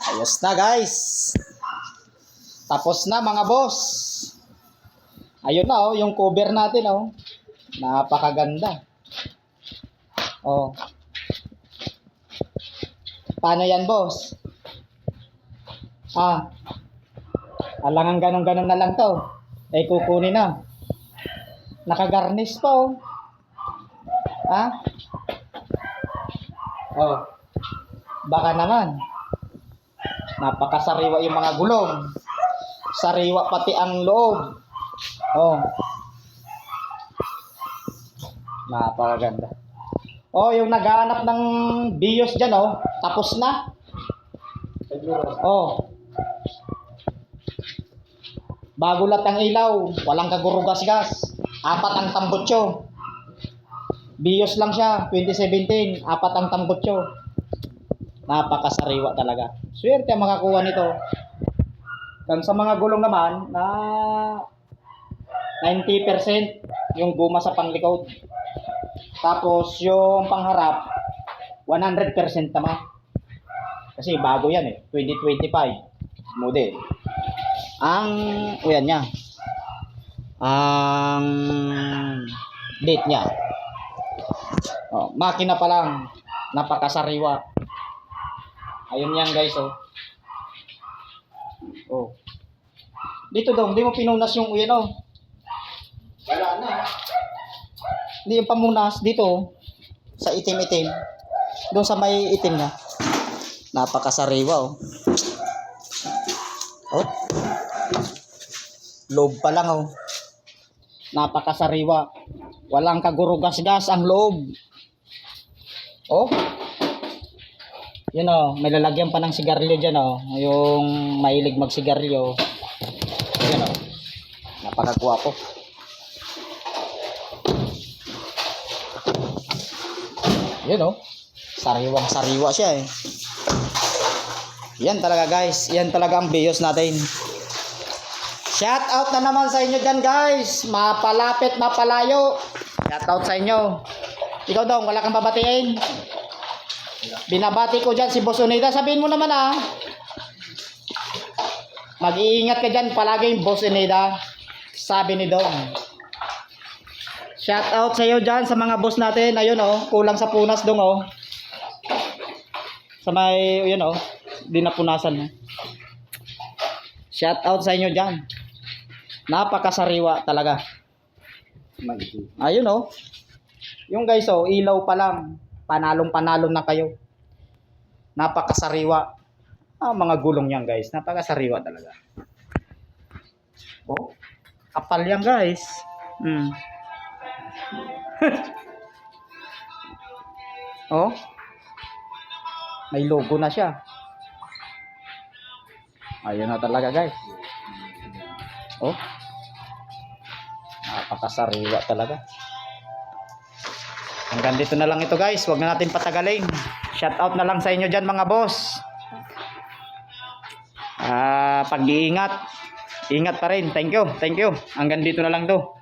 Ayos na guys. Tapos na mga boss. Ayun na yung cover natin Napakaganda. Paano yan boss? Alangan ganun-ganun na lang to. Kukunin na. Nakagarnish pa Baka naman. Napakasariwa yung mga gulong. Sariwa pati ang loob. Napakaganda. Yung naghahanap ng bios dyan tapos na. Bago lahat ang ilaw, walang kagurugas-gas. 4 ang tambutso. Bios lang siya, 2017, 4 ang tambutso. Napakasariwa talaga. Swerte ang makakuha nito. Dan sa mga gulong naman na 90% yung guma sa panglikod. Tapos yung pangharap 100% naman. Kasi bago yan 2025 model. Ang niya. Ang date niya. Makina pa lang, napakasariwa. Ayun yan guys Dito daw, hindi mo pinunas yung Wala na. Hindi yung pamunas dito sa itim-itim. Doon sa may itim niya. Napakasariwa Loob pa lang Napakasariwa. Walang kagurugas-gas ang loob. Yun may lalagyan pa ng sigarilyo dyan yung mahilig magsigarilyo. Yun napakagwapo. Yun sariwang sariwa siya Yan talaga guys, yan talaga ang bios natin. Shout out na naman sa inyo dyan guys. Mapalapit, mapalayo. Shout out sa inyo. Ikaw daw, wala kang babatiin. Binabati ko dyan si Boss Unida. Sabihin mo naman mag-iingat ka dyan palagi Boss Unida. Sabi ni Dong. Shout out sa iyo dyan sa mga boss natin. Ayun kulang sa punas Dong Sa may di napunasan Shout out sa inyo dyan. Napakasariwa talaga. Ayun yung guys ilaw pa lang. Panalong-panalong na kayo. Napakasariwa. Mga gulong yan guys. Napakasariwa talaga. Kapal yan guys. May logo na siya. Ayun na talaga guys. Napakasariwa talaga. Hanggang dito na lang ito guys. Huwag na natin patagalin. Shout out na lang sa inyo dyan mga boss. Pag-iingat. Ingat pa rin. Thank you. Hanggang dito na lang to.